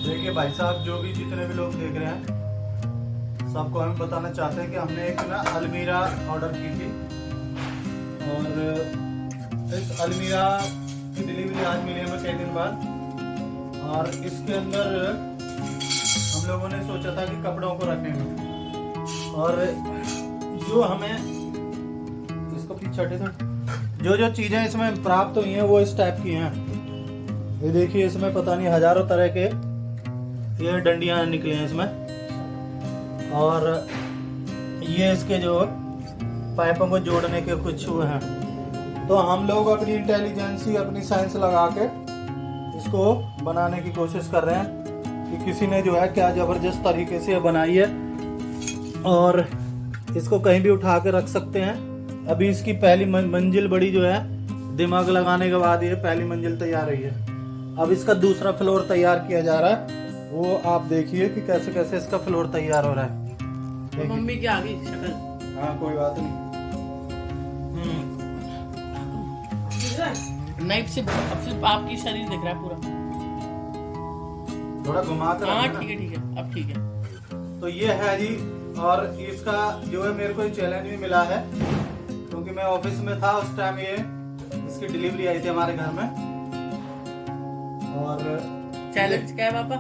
देखिए भाई साहब, जो भी जितने भी लोग देख रहे हैं सबको हम बताना चाहते हैं कि हमने एक ना अलमीरा ऑर्डर की थी और इस अलमीरा की डिलीवरी आज मिली हमें कई दिन बाद। और इसके अंदर हम लोगों ने सोचा था कि कपड़ों को रखेंगे और जो हमें इसको पीछे हटे था, जो चीजें इसमें प्राप्त हुई हैं वो इस टाइप की हैं। ये देखिए, इसमें पता नहीं हजारों तरह के ये डंडियां निकली हैं इसमें, और ये इसके जो पाइपों को जोड़ने के कुछ हुए हैं। तो हम लोग अपनी इंटेलिजेंसी, अपनी साइंस लगा के इसको बनाने की कोशिश कर रहे हैं कि किसी ने जो है क्या जबरदस्त तरीके से बनाई है और इसको कहीं भी उठा के रख सकते हैं। अभी इसकी पहली मंजिल बड़ी जो है, दिमाग लगाने के बाद ये पहली मंजिल तैयार हुई है। अब इसका दूसरा फ्लोर तैयार किया जा रहा है, वो आप देखिए कि कैसे कैसे इसका फ्लोर तैयार हो रहा है। तो मम्मी की आ गई शक्ल। हाँ, कोई बात नहीं। नहीं, सिर्फ आपकी शरीर दिख रहा है पूरा। थोड़ा घुमा कर। हाँ ठीक है, अब ठीक है। तो ये है जी, और इसका जो है मेरे को चैलेंज भी मिला है क्योंकि मैं ऑफिस में था उस टाइम, ये इसकी डिलीवरी आई थी हमारे घर में। और चैलेंज क्या है पापा?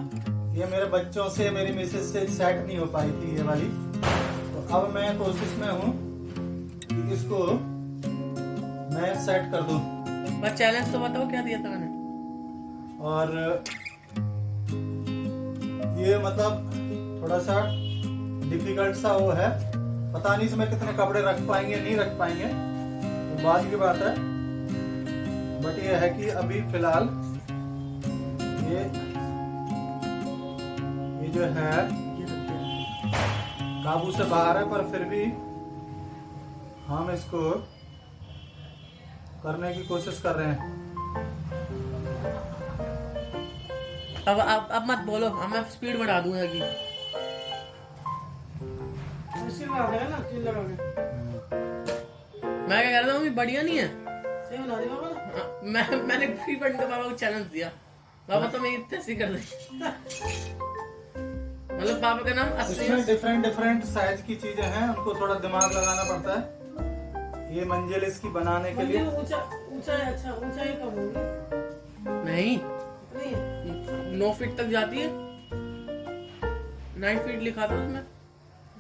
ये मेरे बच्चों से, मेरी मिसेज से सेट नहीं हो पाई थी ये वाली, तो अब मैं कोशिश में हूँ कि इसको मैं सेट कर दूं। बस चैलेंज तो बताओ क्या दिया था मैंने। और ये मतलब थोड़ा सा डिफिकल्ट सा वो है, पता नहीं इसमें कितने कपड़े रख पाएंगे नहीं रख पाएंगे, तो बाद की बात है। बट ये है कि अभी फिलहाल ये जो है काबू से बाहर है, पर फिर भी हम इसको करने की कोशिश कर रहे हैं। अब मत बोलो, अब मैं स्पीड बढ़ा दूंगा कि मैं क्या कह रहा था मम्मी, बढ़िया नहीं है? सही बना दी पापा। मैंने फ्री फंड का पापा को चैलेंज दिया, पापा तो मैं इतने सी कर दी। मतलब पापा का नाम 80। इसमें डिफरेंट साइज की चीजें हैं, उनको थोड़ा दिमाग लगाना पड़ता है। ये मंजिल इसकी बनाने के लिए ऊंचा है। अच्छा, ऊंचाई कम होगी? नहीं, 9 फीट तक जाती है। 9 फीट लिखा था उसमें।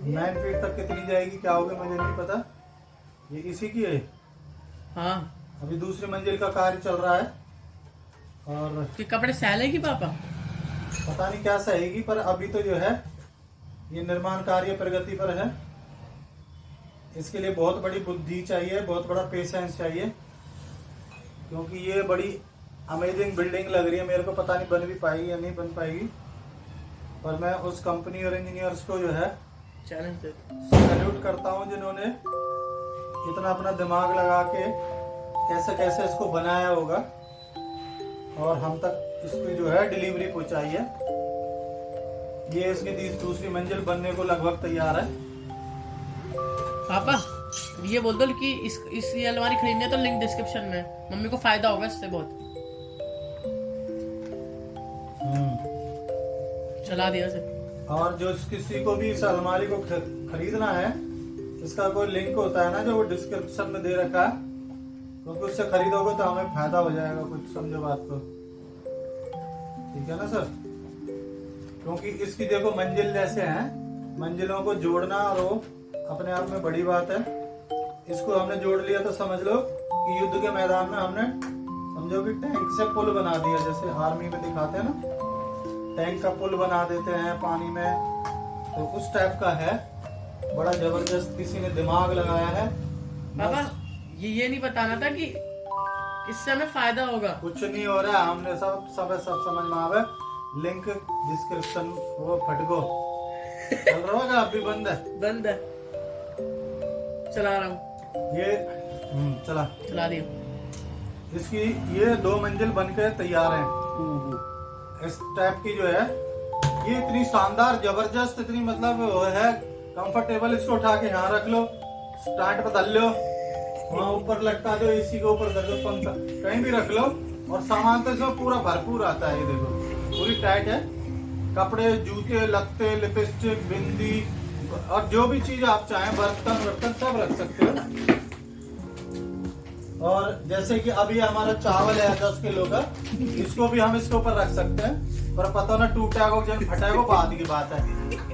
9 फीट तक कितनी जाएगी क्या होगी मुझे नहीं पता। ये इसी की है। हाँ, अभी दूसरी मंजिल का कार्य चल रहा है और कि कपड़े सहलेगी पापा? पता नहीं क्या सहेगी, पर अभी तो जो है ये निर्माण कार्य प्रगति पर है। इसके लिए बहुत बड़ी बुद्धि चाहिए, बहुत बड़ा पेशेंस चाहिए, क्योंकि ये बड़ी अमेजिंग बिल्डिंग लग रही है मेरे को। पता नहीं बन भी पाएगी या नहीं बन पाएगी, पर मैं उस कंपनी और इंजीनियर्स को जो है चैलेंज सैल्यूट करता हूँ जिन्होंने इतना अपना दिमाग लगा के कैसे कैसे इसको बनाया होगा और हम तक इसकी जो है डिलीवरी पहुंचाई है। ये इसकी दूसरी मंजिल बनने को लगभग तैयार है। पापा ये बोल दो कि इस ये अलमारी खरीदनी है तो लिंक डिस्क्रिप्शन में, मम्मी को फायदा होगा इससे बहुत। चला दिया से। और जो किसी को भी इस अलमारी को खरीदना है, इसका कोई लिंक होता है ना जो वो डिस्क्रिप्शन में दे रखा है, क्योंकि उससे खरीदोगे तो हमें फायदा हो जाएगा कुछ, समझो बात को। ठीक है ना सर? क्योंकि इसकी देखो मंजिल जैसे हैं, मंजिलों को जोड़ना और वो अपने आप में बड़ी बात है। इसको हमने जोड़ लिया तो समझ लो कि युद्ध के मैदान में हमने समझो कि टैंक से पुल बना दिया, जैसे आर्मी में दिखाते हैं ना, टैंक का पुल बना देते हैं पानी में, तो उस टाइप का है। बड़ा जबरदस्त किसी ने दिमाग लगाया है। पापा ये नहीं बताना था कि इससे हमें फायदा होगा। कुछ नहीं हो रहा है, हमने सब समझ में आवे। लिंक डिस्क्रिप्शन वो फटको चल रहा होगा, अभी बंद है चला रहा हूँ ये। चला दिया। इसकी ये 2 मंजिल बनकर तैयार है। इस टाइप की जो है ये इतनी शानदार, जबरदस्त, इतनी मतलब वो है कंफर्टेबल। इसको उठा के यहाँ रख लो, स्टैंड पर डाल लो, वहाँ ऊपर लटका दो, एसी के ऊपर कर दो, पंखा कहीं भी रख लो, और सामान तो इसमें पूरा भरपूर आता है। ये देखो पूरी टाइट है। कपड़े, जूते, लत्ते, लिपस्टिक, बिंदी और जो भी चीज आप चाहें, बर्तन सब रख सकते हो। और जैसे कि अभी हमारा चावल है 10 किलो का, इसको भी हम इसके ऊपर रख सकते हैं। पर पता ना टूटेगा जब फटेगा बाद की बात है।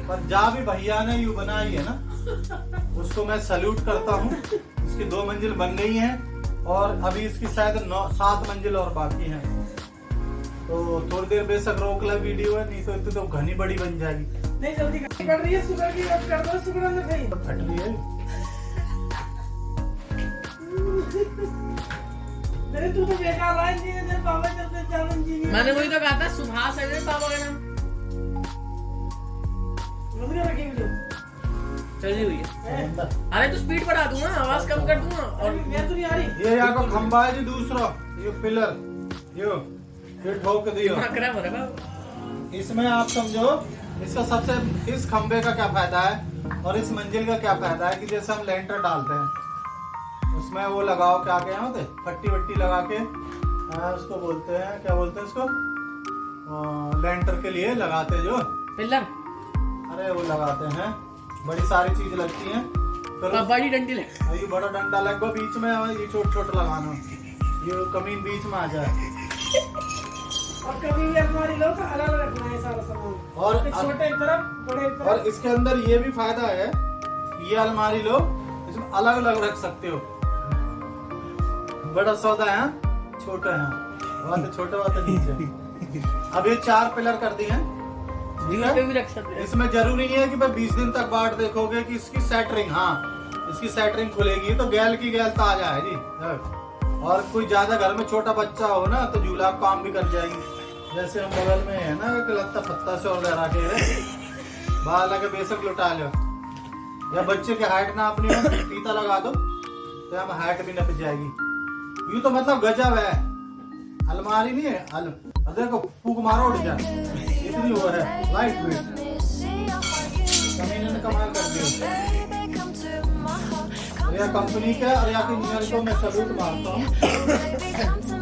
पर जा भी भैया ने यू बनाई है ना, उसको मैं सैल्यूट करता हूँ। इसकी 2 मंजिल बन गई है और अभी इसकी शायद 7 मंजिल और बाकी है। तो थोड़ी देर बेशक रोक ला वीडियो है, नहीं तो घनी बड़ी बन जाएगी। नहीं जल्दी कर रही है, शुगर की बात कर दो, शुगर अंदर नहीं तो फट रही है। अरे तू तो बेकार है इंजीनियर, पापा चलते चार इंजीनियर। मैंने वही तो कहा था, सुभाष है मेरे पापा का नाम। बंद कर रखी वीडियो। चली हुई है। अरे तो स्पीड बढ़ा दूंगा, आवाज कम कर दूंगा। और मैं तो नहीं आ रही। ये यहाँ को खंबा है जी दूसरा, ये पिलर, ये ठोक दियो। इसमें आप समझो इसका सबसे, इस खंबे का क्या फायदा है और इस मंजिल का क्या फायदा है कि जैसे हम लेंटर डालते हैं उसमें वो लगाओ, क्या क्या होते पट्टी वट्टी लगा के, उसको बोलते हैं, क्या बोलते हैं इसको, लेंटर के लिए लगाते जो पिलर, अरे वो लगाते हैं, बड़ी सारी चीज लगती हैं। फिर बड़ी डंडी लग, ये बड़ा डंडा लगो बीच में, ये छोटा छोटा लगाना, ये कमीन बीच में आ जाए। और कभी भी अलमारी लो तो अलग रखना है सारा सामान, और छोटे एक तरफ, बड़े एक तरफ। और इसके अंदर ये भी फायदा है, ये अलमारी लो, इसमें अलग अलग रख सकते हो। बड़ा सौदा है, छोटा है, बात छोटा बात नीचे। अब ये 4 पिलर कर दिए हैं, पे भी रख सकते हैं। इसमें जरूरी नहीं है कि भाई 20 दिन तक बाट देखोगे कि इसकी सेटरिंग, हाँ इसकी सेटरिंग खुलेगी तो गैल की गैल ताजा है जी। और कोई ज्यादा घर में छोटा बच्चा हो ना तो झूला काम भी कर जाएगी। जैसे हम बगल में है ना एक लत्ता पत्ता से और लहरा के है, बाहर लगे बेशक लुटा लो, या बच्चे की हाइट ना अपनी फीता लगा दो तो हम हाइट भी नप जाएगी। यूं तो मतलब गजब है, अलमारी नहीं है देखो फूक मारो उठ जाए, इतनी वो है लाइट वेट, कमीने ने कमाल कर दिया। या कंपनी के और या इंजीनियर को मैं सैल्यूट मारता हूँ।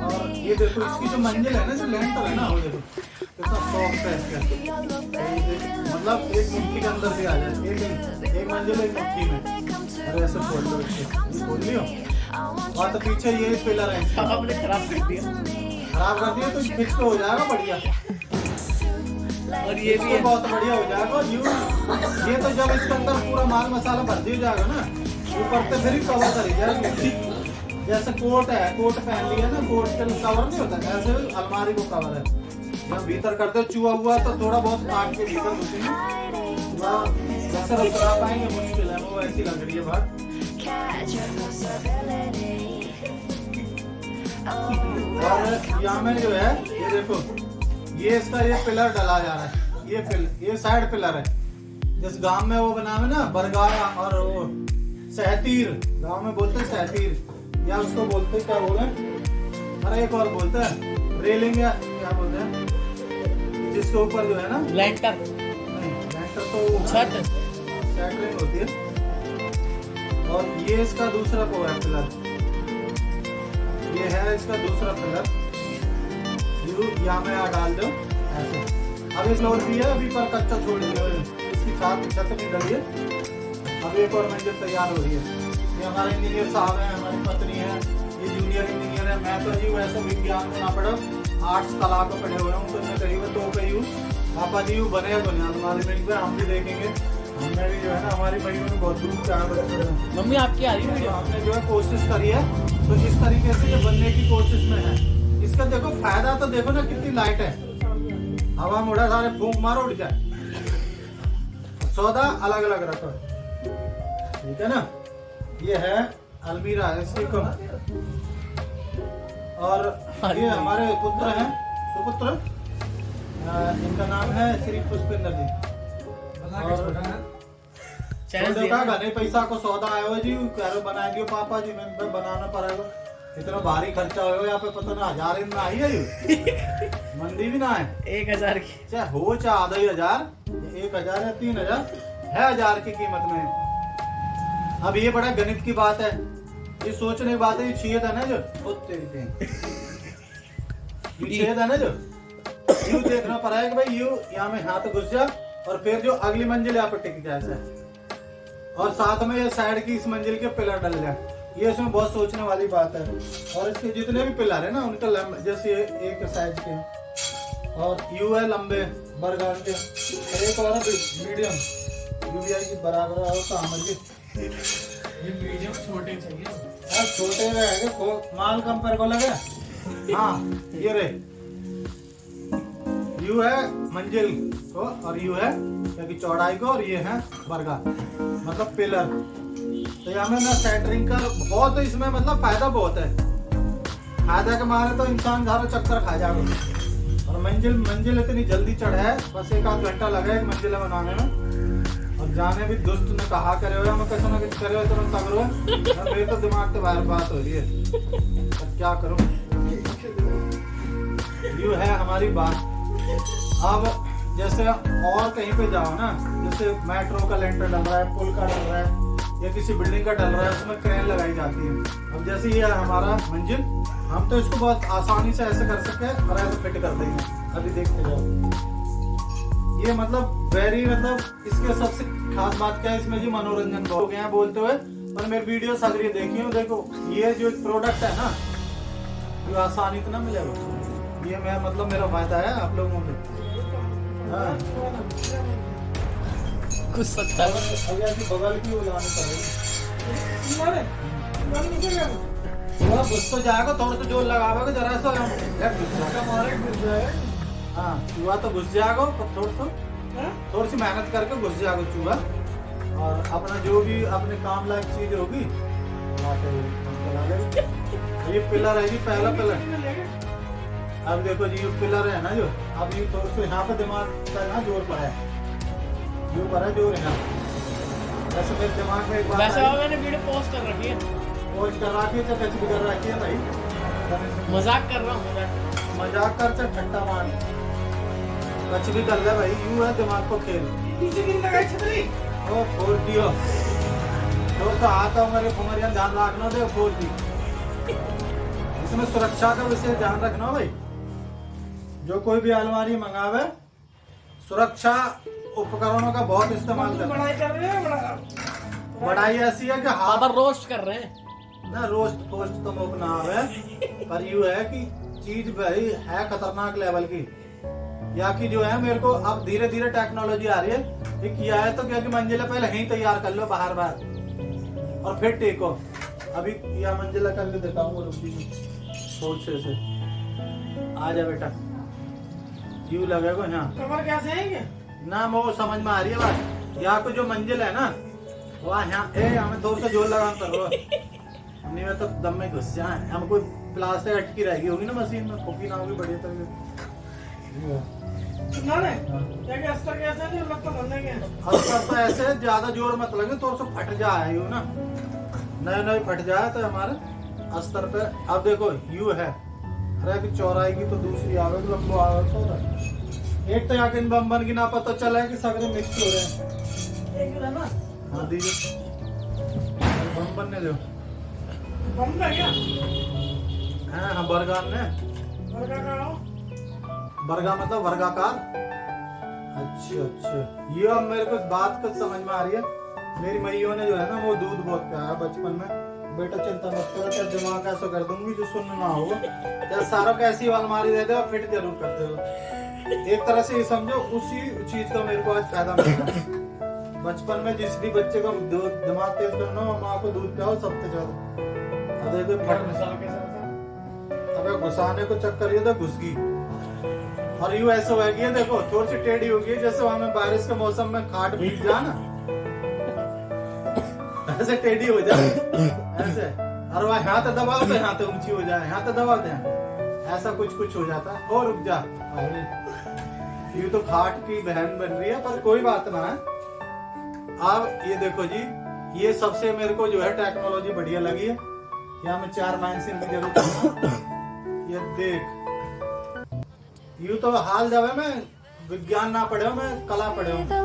और ये देखो इसकी जो मंजिल है ना, जो लेंटर है ना, वो देखो कितना सॉफ्ट है इसका, मतलब एक मुट्ठी के अंदर भी आ जाए, एक मंजिल एक मुट्ठी में। और ऐसे खोल लो, इसको खोल लियो और तो पीछे ये पिलर है, आपने खराब कर दिया तो फिक्स तो हो जाएगा बढ़िया। और ये भी है, बहुत बढ़िया हो जाएगा। ये तो जब इसके अंदर पूरा माल मसाला भर दिया जाएगा ना, ऊपर से फिर ही कवर करी जाएगी। जैसे कोट है, कोट पहन लिया ना, कोट के कवर नहीं होता, ऐसे अलमारी को कवर है। जब भीतर करते चूहा हुआ तो थोड़ा बहुत काट के भीतर घुसेंगे, जैसे रखा पाएंगे मुश्किल है, वो ऐसी लग रही है बात। और यहाँ में जो है ये देखो, ये इसका ये पिलर डला जा रहा है, ये साइड पिलर है। जिस गांव में वो बना है ना बरगाया और वो सहतीर, गांव में बोलते हैं सहतीर, या उसको बोलते क्या बोले, अरे एक और बोलते हैं रेलिंग, या क्या बोलते हैं जिसके ऊपर जो है ना लेंटर, नहीं लेंटर तो छत सेटरिंग होती है। और ये इसका दूसरा वो है पिलर, ये है इसका दूसरा पिलर, यहाँ में डाल दो ऐसे। अभी फ्लोर भी है, अभी पर कच्चा छोड़ दिया, इसकी छत नहीं डली है। अब एक और मंजिल तैयार हो रही है। ये हमारे इंजीनियर साहब हैं, हमारी पत्नी है, ये जूनियर इंजीनियर है। मैं तो जी वैसे विज्ञान में ना पढ़ो, आर्ट्स कला को पढ़े हुए हूँ, तो मैं करीब तो कही हूँ। पापा जी बने दुनिया हमारी मिल पे, हम भी देखेंगे। हमने भी जो है ना, हमारी महीनों में बहुत दूर से आए। मम्मी आपकी आ रही है, आपने जो है कोशिश करी है, तो इस तरीके से ये बनने की कोशिश में है। इसका देखो फायदा तो देखो ना, कितनी लाइट है, हवा में उड़ा सारे फूंक मारो उड़ जाए। सौदा अलग अलग रखो, ठीक है ना। ये है अलमीरा है इसकी कम। और ये हमारे पुत्र हैं, सुपुत्र, इनका नाम है श्री पुष्पेंद्र जी। और देखा घने पैसा को सौदा आयो जी, कह बना दियो पापा जी, मैंने बनाना पड़ेगा, इतना भारी खर्चा हो यहाँ पे, पता ना 1000 में आई है मंदी भी ना है, 1000 की चाहे हो चाहे आधा ही 1000, 1000 या 3000 है 1000 की कीमत में। अब ये बड़ा गणित की बात है, ये सोचने की बात है। ये छेद है ना जो, ये छेद है ना जो, यू देखना पड़ा है कि भाई यू यहाँ में हाथ घुस जा और फिर जो अगली मंजिल यहाँ पे टिक जाए ऐसा। और साथ में ये साइड की इस मंजिल के पिलर डल जाए, ये इसमें बहुत सोचने वाली बात है। और इसके जितने भी पिलर है ना उनका जैसे एक साइज के और यू है लंबे बरगार के, एक और मीडियम यू भी आई बराबर ये मीडियम छोटे चाहिए। छोटे रहेंगे माल कम पर को लगे। हाँ ये रे यू है मंजिल को और यू है क्योंकि चौड़ाई को और ये है बरगा मतलब पिलर। तो यहाँ में ना सेंटरिंग का बहुत इसमें मतलब फायदा बहुत है। फायदा के मारे तो इंसान सारा चक्कर खा जाएगा। और मंजिल इतनी जल्दी चढ़ा है, बस 1 आध घंटा लगा एक मंजिल बनाने में। और जाने भी दोस्त ने कहा करे हो या मैं कैसा ना कुछ करे हो तो तगड़ो है, मेरे तो दिमाग से बाहर बात हो रही है। अब क्या करूं, यू है हमारी बात। अब जैसे और कहीं पे जाओ ना, जैसे मेट्रो का लेंटर डल रहा है, पुल का डल रहा है या किसी बिल्डिंग का डल रहा है, उसमें क्रेन लगाई जाती है। अब जैसे ये है हमारा मंजिल, हम तो इसको बहुत आसानी से ऐसे कर सकते हैं और ऐसे फिट कर देंगे। अभी देखते जाओ, ये मतलब वेरी मतलब इसके सबसे खास बात क्या है, इसमें जी मनोरंजन हो गया बोलते हुए। और मेरी वीडियो सगरी देखिए, देखो ये जो प्रोडक्ट है ना ये आसानी तो ना मिलेगा, ये मैं मतलब मेरा फायदा है आप लोगों में। हाँ कुछ सकता है ऐसी बगल की उड़ानी पड़ेगी, थोड़ा घुस तो जाएगा, थोड़ा सा जोर लगावेगा जरा सा हाँ चूहा तो घुस जाएगा, थोड़ी सी मेहनत करके घुस जाएगा चूहा। और अपना जो भी अपने काम लायक चीज होगी वहाँ पे चला लेगा। ये पिलर है जी, पहला पिलर। अब देखो जी ये पिलर है ना जो, अब ये थोड़ा सा यहाँ पे दिमाग का ना जोर पड़ा है, जो पड़ा है जोर यहाँ। वैसे मेरे दिमाग में एक बात वैसे मैंने वीडियो पोस्ट कर रखी है, पोस्ट कर रखी है, कैसे भी कर रखी है भाई, मजाक कर रहा हूँ मजाक कर चाहे ठट्टा मार, कुछ भी कर ले भाई, यूं है दिमाग को खेल। पीछे की लगाई छतरी ओ फोड़ दियो तो आता हूँ मेरे फुमरिया ध्यान रखना दे, फोड़ दी। इसमें सुरक्षा का विशेष ध्यान रखना भाई, जो कोई भी अलमारी मंगावे सुरक्षा उपकरणों का बहुत इस्तेमाल करना। बढ़ाई कर रहे हैं, बढ़ाई ऐसी है कि पापा रोस्ट कर रहे हैं ना, रोस्ट पोस्ट तो मुक ना आवे, पर यू है कि चीज भाई है खतरनाक लेवल की। या कि जो है मेरे को अब धीरे धीरे टेक्नोलॉजी आ रही है कि किया है तो क्या कि मंजिला पहले यहीं तैयार कर लो बाहर और फिर टेको। अभी यह मंजिला करके देता हूँ, सोच से आ जा बेटा, यू लगेगा यहाँ कमर कैसे है ये? ना वो समझ में आ रही है बात। यहाँ को जो मंजिल है ना वहाँ यहाँ हमें थोड़ा सा जोर लगा कर लो, नहीं मैं तो दम में घुस जाए, हम कोई प्लास्टिक अटकी रहेगी होगी ना मशीन में, खोखी ना होगी बढ़िया तरीके। अस्तर कैसे है जो लगता बनने के? अस्तर तो ऐसे ज्यादा जोर मत लगे, थोड़ा सा फट जाए यू ना, नए फट जाए तो हमारे अस्तर पे। अब देखो यू है, अरे की चौड़ाई की तो दूसरी आवेगी, लंबो आवेगा सोरा। एक तो यहाँ के बम की ना पता चला है कि सगरे मिक्स हो रहे हैं। एक है ना, हाँ दीजिए बम बनने दो। बम है क्या? हाँ बरगान ने बरगा का हो? बरगा मतलब वर्गाकार। अच्छा ये अब मेरे को बात कुछ समझ में आ रही है। मेरी मैयों ने जो है ना वो दूध बहुत पिया बचपन में, बेटा चिंता मत करो, क्या दिमाग ऐसा कर दूंगी जो सुनना ना होगा, क्या सारा कैसी अलमारी दे दो फिट जरूर करते हो। एक तरह से ये समझो उसी चीज का मेरे को आज फायदा मिला। बचपन में जिस भी बच्चे का दिमाग तेज करना हो माँ को दूध पियाओ सबसे ज्यादा। अब देखो अबे घुसाने को चक्कर ये तो घुस गई। और यू ऐसा हो गया देखो, थोड़ी सी टेढ़ी हो गई, जैसे वहां में बारिश के मौसम में खाट भीग जा ना ऐसे टेढ़ी हो जाए ऐसे, और वह हाथ दबाओ तो यहाँ तो ऊंची हो जाए, हाथ दबाओ तो ऐसा कुछ हो जाता है। और रुक जा, यू तो खाट की बहन बन रही है, पर कोई बात ना है। अब ये देखो जी, ये सबसे मेरे को जो है टेक्नोलॉजी बढ़िया लगी है। यहाँ में 4 माइनसिन की जरूरत है। ये देख यू तो हाल जब है मैं विज्ञान ना पढ़े हो, मैं कला पढ़े हूँ। जब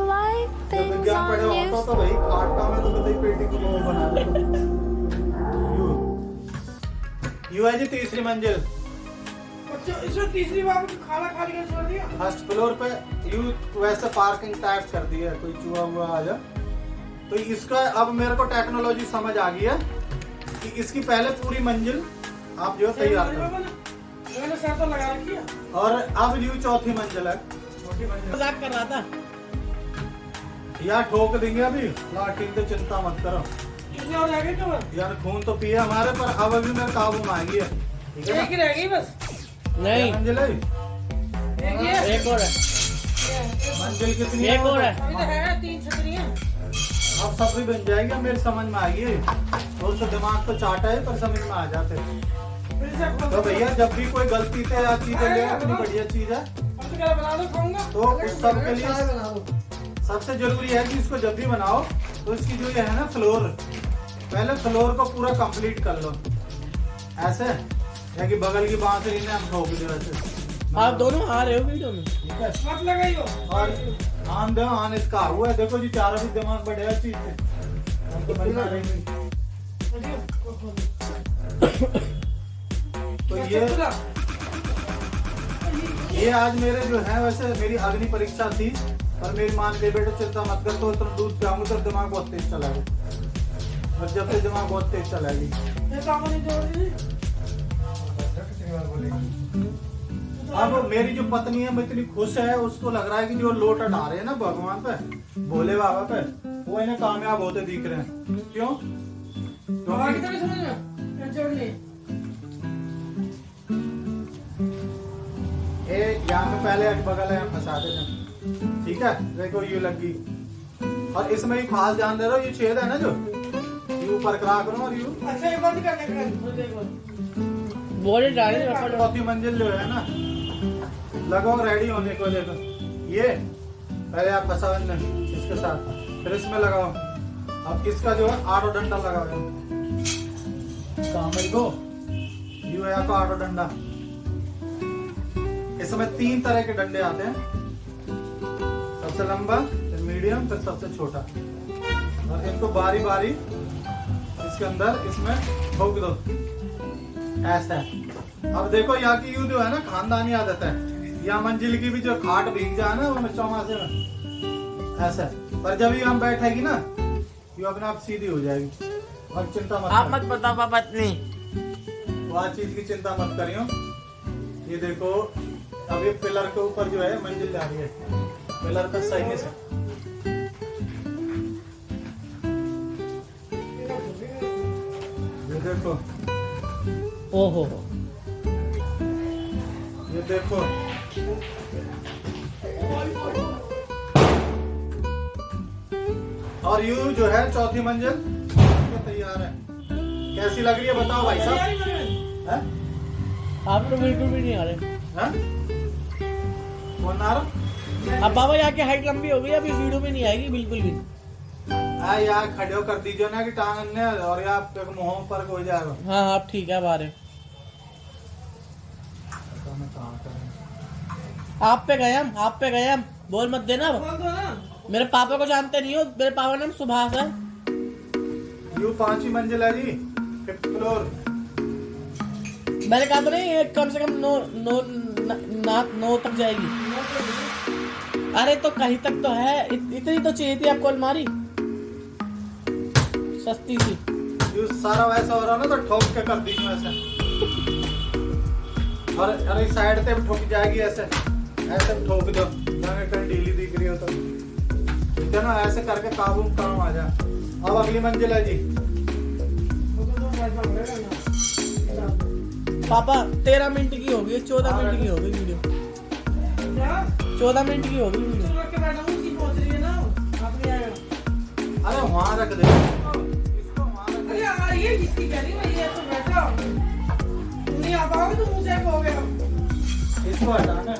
विज्ञान पढ़े होता तो भाई खाट का में तो बताइए पेटी को बना दे। यू है जी तीसरी मंजिल। इसमें तीसरी बार खाना खा लिया छोड़ दिया। फर्स्ट फ्लोर पे यू वैसे पार्किंग टाइप कर दी है, कोई चूहा हुआ आ जा। तो इसका अब मेरे को टेक्नोलॉजी समझ आ गई है कि इसकी पहले पूरी मंजिल आप जो तैयार करो, मैंने सर तो लगा रखी है। और अब यू चौथी मंजिल है। मजाक कर रहा था। यार ठोक देंगे अभी, लाठी तो चिंता मत करो कितने और रह गए कवर? यार। खून तो पिए हमारे, पर अब अभी मेरे काबू में आएगी है, ठीक है एक ही रह गई बस। नहीं, मंजिल है, एक ही है। एक और है, मंजिल कितनी एक और है। अभी तो है 3 छतरी हैं। अब सब भी बन जाएगी, अब मेरी समझ में आ गई है। और तो दिमाग तो चाटा है, पर समझ में आ जाते। फिर से खोल तो भैया जब भी कोई गलती से या चीजें ले, अपनी बढ़िया चीज है, अब तो क्या बना दो खाऊंगा। तो उस सब के लिए सबसे जरूरी है कि इसको जब भी बनाओ तो इसकी जो ये है ना फ्लोर, पहले फ्लोर को पूरा कंप्लीट कर लो ऐसे, या कि बगल की बांसुरी ने हम ठोक दो ऐसे। आप दोनों आ रहे हो वीडियो में? ठीक है, मत लगाइयो। और आन दो आन इसका हुआ है, देखो जी चारों भी दिमाग बढ़िया चीज है। हम तो बना रहे हैं। तो ये आज मेरे जो है, वैसे मेरी अग्नि परीक्षा थी, और मेरी मां ने बेटे चिंता मत कर, तो तुम दूध पियाऊंगा तो दिमाग बहुत तेज चलाएगा, और जब से दिमाग बहुत तेज चलाएगी। ये काम नहीं जोड़ दी। अब मेरी जो पत्नी है, मैं इतनी खुश है, उसको लग रहा है कि जो लोट हटा रहे हैं ना भगवान पे, भोले बाबा पे, वो इन्हें कामयाब होते दिख रहे हैं। क्यों? आगे तो नहीं समझ में ये जोड़ ली। यहाँ पे पहले बगल है, फंसा देते, ठीक है। देखो ये लगी, और इसमें ये खास ध्यान दे रहा हो, ये छेद है ना जो ये ऊपर करा करो, और यू अच्छा ये बंद करने का देखो। बोले डाले चौथी मंजिल जो है ना, लगाओ रेडी होने को। देखो ये पहले आप फंसा इसके साथ, फिर इसमें लगाओ। अब इसका जो है आड़ो डंडा लगाओ, कामड़ी को यू है आपका आड़ो डंडा। इसमें 3 तरह के डंडे आते हैं, सबसे लंबा, फिर मीडियम, फिर सबसे छोटा, और इनको बारी बारी इसके अंदर इसमें ठोक दो ऐसा। अब देखो यहाँ की यू जो है ना खानदानी आदत है, यहाँ मंजिल की भी जो खाट भीग जाए ना वो चौमासे में ऐसा, पर जब ये हम बैठेगी ना ये अपने आप सीधी हो जाएगी। और चिंता मत आप मत बताओ पापा इतनी। वह चीज की चिंता मत करियो। ये देखो अब ये पिलर के ऊपर जो है मंजिल जा रही है, पिलर का सही से। ये देखो, ओहो ये देखो, और यू जो है चौथी मंजिल तैयार है। कैसी लग रही है बताओ भाई साहब? हैं? आप तो बिल्कुल भी नहीं आ रहे। हैं? कौन आ रहा? अब बाबा यहाँ की हाइट लंबी हो गई, अभी वीडियो में नहीं आएगी बिल्कुल भी। यार खड़े कर दीजिए ना कि टांग ने, और आप मुंह पर हो जाएगा। हाँ आप ठीक है, अब आ रहे। आप पे गए हम, बोल मत देना। बोल दो ना। मेरे पापा को जानते नहीं हो, मेरे पापा का नाम सुभाष है। यू 5वीं मंजिल है जी, 5th फ्लोर। मैंने कहा तो नहीं, कम से कम 9 तक जाएगी। अरे तो कहीं तक तो है, इतनी तो चाहिए थी आपको अलमारी, सस्ती सी। यू सारा वैसा हो रहा ना, तो ठोक के कर दीजिए वैसे, और अरे साइड पे भी ठोक जाएगी ऐसे, ऐसे ठोक दो, कहीं ढीली दिख रही हो तो, ठीक है ना। ऐसे करके काबू में काम आ जाए। अब अगली मंजिल है जी। पापा 13 मिनट की होगी, 14 मिनट की होगी वीडियो, 14 मिनट की होगी वीडियो। अरे वहाँ रख दे इसको, वहाँ रख दे। अरे ये किसकी कह रही है? ये तो बैठा हो। तुम नहीं आ पाओगे तो मुझे हो गया। इसको हटाना है।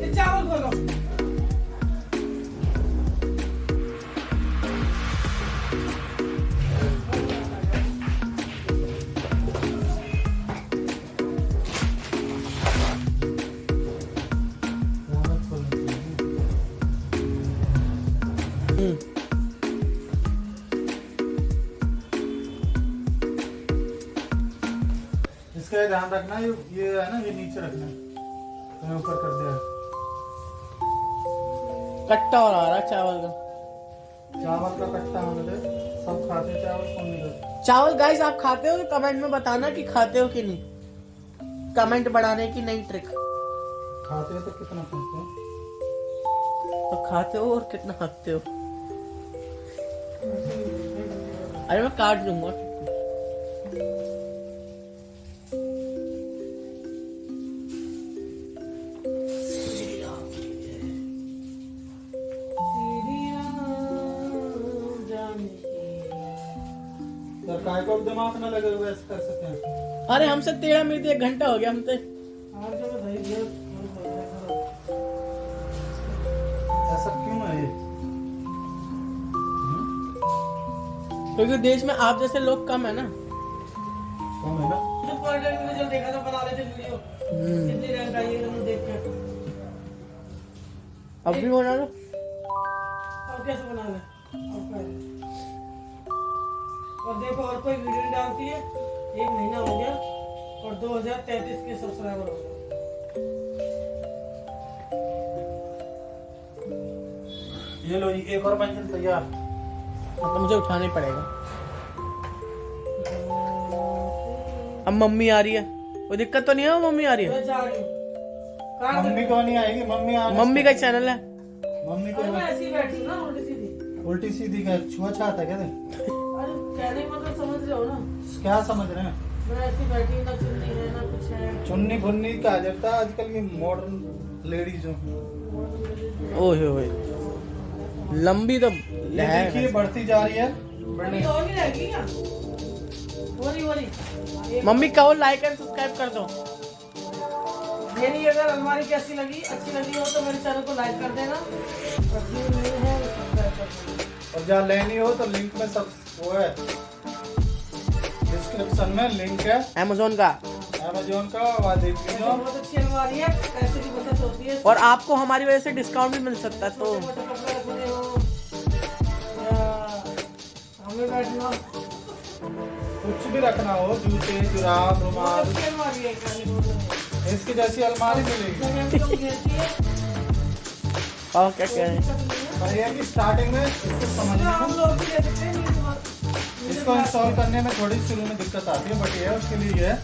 ये चावल खोलो। इसके ध्यान रखना, ये है ना, ये नीचे रखना है, तो ऊपर कर दिया। कट्टा और आ रहा है चावल का। चावल का कट्टा हमारे सब खाते, चावल कौन नहीं खाते। चावल गाइस आप खाते हो तो कमेंट में बताना कि खाते हो कि नहीं, कमेंट बढ़ाने की नई ट्रिक। खाते हो तो कितना खाते हो? तो खाते हो और कितना खाते हो? अरे मैं काट दूंगा। यार काय को दिमाग ना लगे हुए ऐसे कर सकते हैं। अरे हमसे टेढ़ा मेढ़ा 1 घंटा हो गया हमसे। ऐसा क्यों है ये? क्योंकि देश में आप जैसे लोग कम है ना। कौन है ना? जो प्रोडक्ट में जो देखा था बना रहे थे वीडियो, कितनी रैंक आई है तुम देख के। अब भी बना लो। अब कैसे बना ले? अब कर। और देखो और कोई वीडियो नहीं डालती है, 1 महीना हो गया और 2033 के सब्सक्राइबर हो गए। ये लो, ये एक और मंजिल तैयार। तो मुझे उठाना ही पड़ेगा। अब मम्मी आ रही है, कोई दिक्कत तो नहीं है? वो मम्मी आ रही है। मैं जा रही हूँ। काट दे। मम्मी को नहीं आएगी, मम्मी आ मम्मी का चैनल है। मम्मी को अरे मैं ऐसी बैठी हूँ ना उल्टी सीधी। उल्टी सीधी का छुआ छाता क्या? अरे कहने का मतलब समझ रहे हो ना? क्या समझ रहे हैं? मैं ऐसी बैठी हूँ, ना चुन्नी है ना कुछ है। चुन्नी भुन्नी का जब आजकल की मॉडर्न लेडीज हो। ओहे ओहे लंबी तो ये देखिए बढ़ती जा रही है। अभी और नहीं रहेगी क्या? वही मम्मी कहो लाइक एंड सब्सक्राइब कर दो। मेरी अगर अलमारी कैसी लगी, अच्छी लगी हो तो मेरे चैनल को लाइक कर देना और जो न्यू है वो सब्सक्राइब कर देना। और जहाँ लेनी हो तो लिंक में सब वो है, डिस्क्रिप्शन में लिंक है अमेज़न का, अमेज़न का, वहाँ देख लीजिए। बहुत अच्छी अलमारी है, पैसे की बचत होती है। और आपको हमारी वजह से डिस्काउंट भी मिल सकता है। तो छोटे-मोटे कपड़े रखने हो या हमें बैठना, कुछ भी रखना हो, जूते जुराब रुमाल, अच्छी अलमारी है। कहने को मतलब इसकी जैसी अलमारी मिलेगी। जगह भी कम घेरती है, और क्या कह रहे हैं? दिक्कत नहीं है। पर ये है कि स्टार्टिंग में इसको समझने हम में, लोग भी ले सकते हैं, इसको इंस्टॉल करने में थोड़ी शुरू में दिक्कत आती है, बट ये है उसके लिए ये है,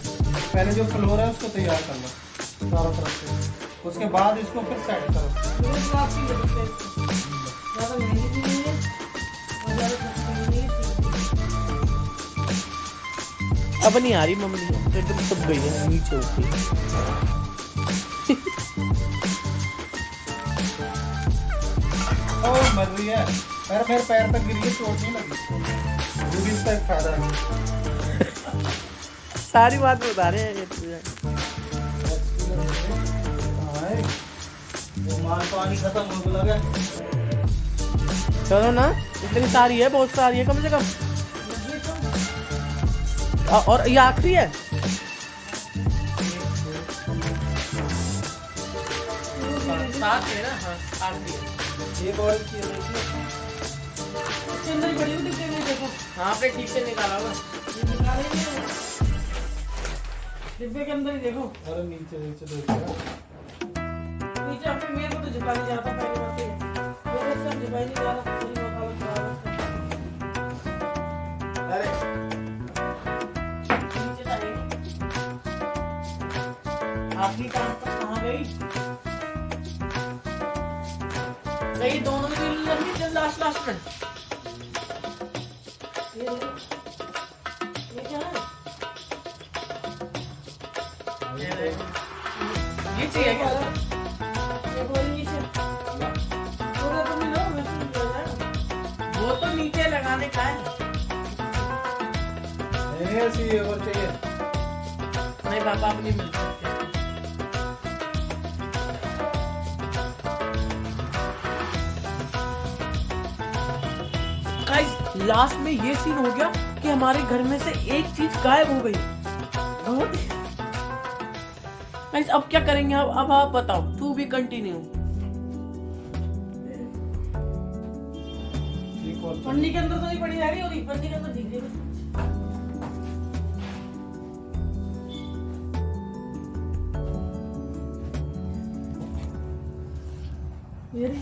पहले जो फ्लोर है उसको तैयार कर लो चारों तरफ से, उसके बाद इसको फिर सेट करो। मिडिल क्लास की ले सकते हैं इसको। ज़्यादा महंगी भी नहीं है और ज़्यादा सस्ती भी नहीं है। अब नहीं आ रही मम्मी, तो एकदम सब गई है नीचे होती। ओ मर रही है, मेरे पैर तक गिरी है, चोट नहीं लगी। वो भी इसका एक फायदा है। सारी बात बता रहे हैं ये तो। हाय, वो माल पानी खत्म होने लगा। चलो ना, इतनी सारी है, बहुत सारी है कम से कम। और ये आखिरी है। साथ है ना? हाँ आखिरी है। एक और चीज़ देखिए, इसके अंदर बड़ी हुई डिब्बे में देखो, हाँ आपने ठीक से निकाला होगा। ये निकाले ही नहीं। डिब्बे के अंदर ही देखो, अरे नीचे नीचे देखिए, नीचे अपने मेरे को तो झुका नहीं जाता पहले बात ये। वो बस सब झुका ही नहीं जा रहा, पूरी वकालत करा रहा है। अरे नीचे चाहिए। आखिरी काम पर कहाँ गई? नहीं दोनों की लंबी चल लास्ट में। ये देखो। ये क्या है? ये चाहिए क्या? ये बोली नीचे। थोड़ा तो मिलो, वैसे ही हो जाएगा। वो तो नीचे लगाने का है। नहीं ऐसी और चाहिए। नहीं पापा आप नहीं मिल सकते। गाइस लास्ट में ये सीन हो गया कि हमारे घर में से एक चीज गायब हो गई। गाइस अब क्या करेंगे? अब आप बताओ, टू बी कंटिन्यू। एक और पन्नी के अंदर तो नहीं पड़ी जा रही, और पन्नी के अंदर दिख रही है। मेरी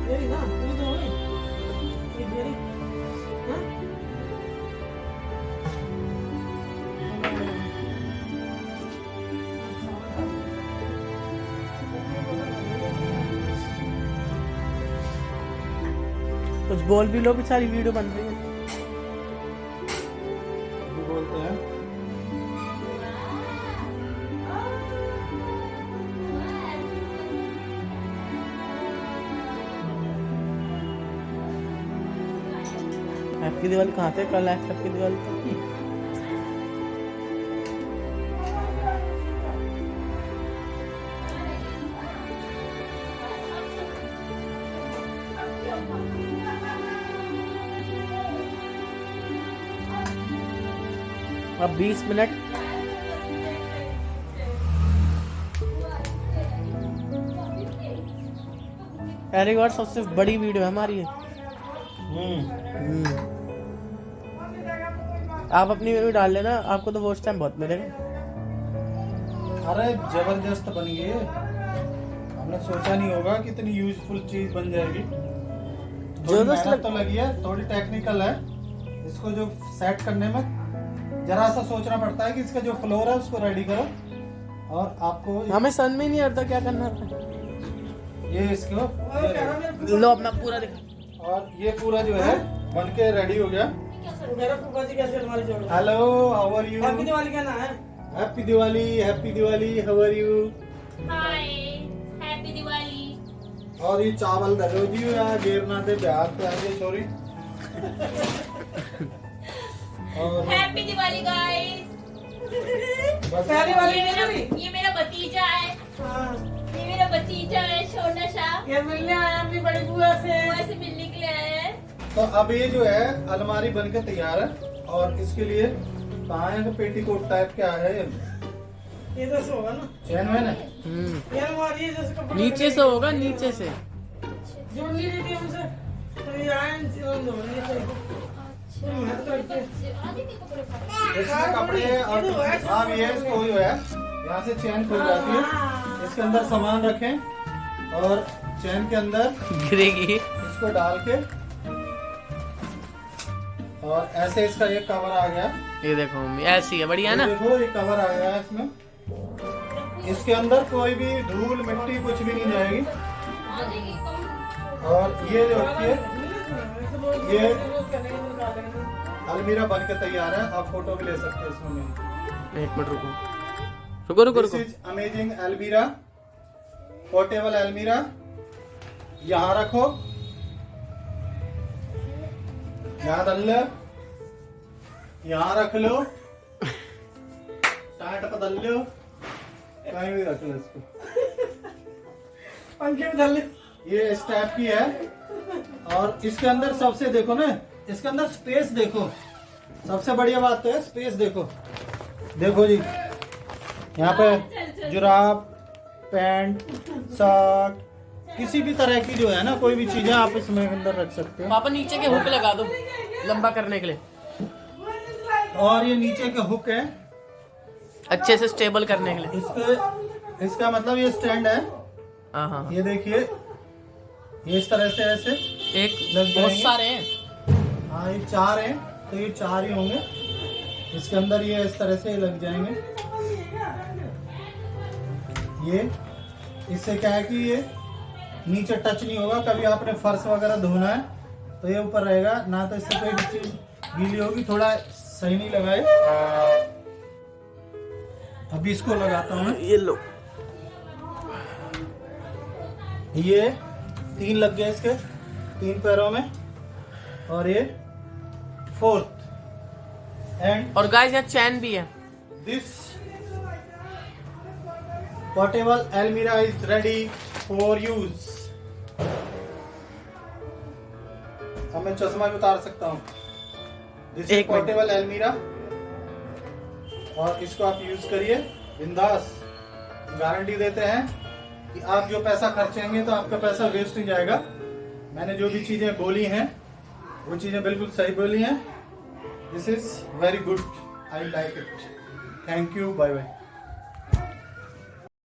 मेरी ना तू तो है ये मेरी हाँ कुछ बोल भी लो, बेचारी वीडियो बन रही है। भी बोलते हैं। हैप्पी दिवाली कहाँ थे? कल है हैप्पी दिवाली तो। अब 20 मिनट पहली बार सबसे बड़ी वीडियो है हमारी है। आप अपनी वीडियो डाल लेना, आपको तो वॉच टाइम बहुत मिलेगा। अरे जबरदस्त बन गई है। हमने सोचा नहीं होगा कि इतनी यूजफुल चीज बन जाएगी। थोड़ी मेहनत तो लगी है, थोड़ी टेक्निकल है। इसको जो सेट करने में जरा सा सोचना पड़ता है कि इसका जो फ्लोर है उसको रेडी करो, और आपको हमें समझ में नहीं आता क्या करना है। ये इसको लो अपना पूरा दिखा। और ये पूरा जो है बन के रेडी हो गया। मेरा फूफा जी कैसे अलमारी जोड़ रहा है? Hello, how are you? Happy Diwali कहना है। Happy Diwali, happy Diwali, how are you? Hi, happy Diwali. और ये चावल धरो जी यार, देर ना दे ब्याह पे आगे छोरी। और हैप्पी दिवाली गाइस। पहली वाली ये मेरा भतीजा है। हाँ, ये मेरा भतीजा है सोना शाह। ये मिलने आया अपनी बड़ी बुआ से। वैसे मिलने के लिए आया है। तो अब ये जो है अलमारी बनके तैयार है, और इसके लिए कहाँ है पेटीकोट टाइप क्या है? ये तो होगा ना, चैन है ना? ये अलमारी है जैसे कपड़े नीचे से होगा, नीचे से जोड़ ली थी हमसे, तो ये आए इसमें कपड़े और हाँ ये इसको जो है यहाँ से चैन खुल जाती है। इसके अंदर सामान रखें और चैन के अंदर गिरेगी। इसको डाल के, और ऐसे इसका ये कवर आ गया। ये देखो मम्मी, ऐसी है, बढ़िया है ना? देखो ये कवर आ गया है इसमें। इसके अंदर कोई भी धूल मिट्टी कुछ भी नहीं जाएगी। और ये जो है ये अलमीरा बन के तैयार है। आप फोटो भी ले सकते हैं इसमें। एक मिनट रुको रुको रुको दिस रुको। इज अमेजिंग अलमीरा, पोर्टेबल अलमीरा। यहाँ रखो, यहाँ डाल लो, यहाँ रख लो, टाट बदल लो, कहीं भी रख लो इसको। पंखे में डाल ले। ये इस टाइप की है। और इसके अंदर सबसे देखो ना, इसके अंदर स्पेस देखो। सबसे बढ़िया बात तो है स्पेस देखो। देखो जी, यहाँ पे जुराब, पैंट, शर्ट, किसी भी तरह की जो है ना कोई भी चीजें आप इसमें अंदर रख सकते हो। पापा नीचे के हुक लगा दो लंबा करने के लिए, और ये नीचे के हुक है अच्छे से स्टेबल करने के लिए। इसका मतलब ये स्टैंड है। हाँ हाँ, ये देखिए, ये इस तरह से ऐसे एक लग बहुत जाएंगे। सारे हैं। हाँ ये 4 हैं, तो ये 4 ही होंगे। इसके अंदर ये इस तरह से लग जाएंगे। ये इससे क्या है कि ये नीचे टच नहीं होगा। कभी आपने फर्श वगैरह धोना है तो ये ऊपर रहेगा ना, तो इससे कोई भी चीज गीली होगी। थोड़ा सही नहीं लगाए। अभी इसको लगाता हूँ। ये लो, ये 3 लग गए इसके 3 पैरों में, और ये 4th एंड। और गाइस यहाँ चैन भी है। दिस पोर्टेबल अलमीरा इज रेडी फॉर यूज। अब मैं चश्मा भी उतार सकता हूँ। दिस इज एक मिनट। पोर्टेबल अलमीरा, और इसको आप यूज करिए बिंदास। गारंटी देते हैं कि आप जो पैसा खर्चेंगे तो आपका पैसा वेस्ट नहीं जाएगा। मैंने जो भी चीजें बोली हैं वो चीजें बिल्कुल सही बोली हैं। This is very good, I like it. Thank you, bye bye.